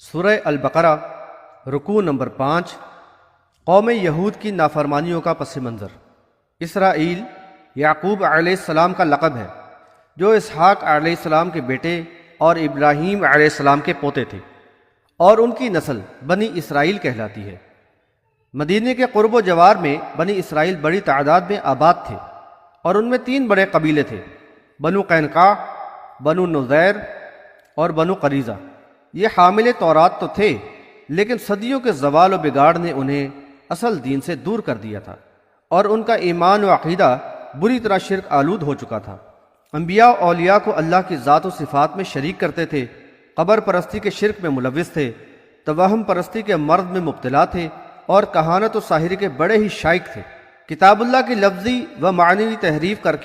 سورہ البقرہ رکوع نمبر 5۔ قوم یہود کی نافرمانیوں کا پس منظر۔ اسرائیل یعقوب علیہ السلام کا لقب ہے، جو اسحاق علیہ السلام کے بیٹے اور ابراہیم علیہ السلام کے پوتے تھے، اور ان کی نسل بنی اسرائیل کہلاتی ہے۔ مدینے کے قرب و جوار میں بنی اسرائیل بڑی تعداد میں آباد تھے، اور ان میں 3 بڑے قبیلے تھے: بنو قینقاع، بنو نذیر اور بنو قریظہ۔ یہ حامل تورات تو تھے، لیکن صدیوں کے زوال و بگاڑ نے انہیں اصل دین سے دور کر دیا تھا، اور ان کا ایمان و عقیدہ بری طرح شرک آلود ہو چکا تھا۔ انبیاء و اولیاء کو اللہ کی ذات و صفات میں شریک کرتے تھے، قبر پرستی کے شرک میں ملوث تھے، توہم پرستی کے مرض میں مبتلا تھے، اور کہانت و ساحری کے بڑے ہی شائق تھے۔ کتاب اللہ کی لفظی و معنوی تحریف کر کے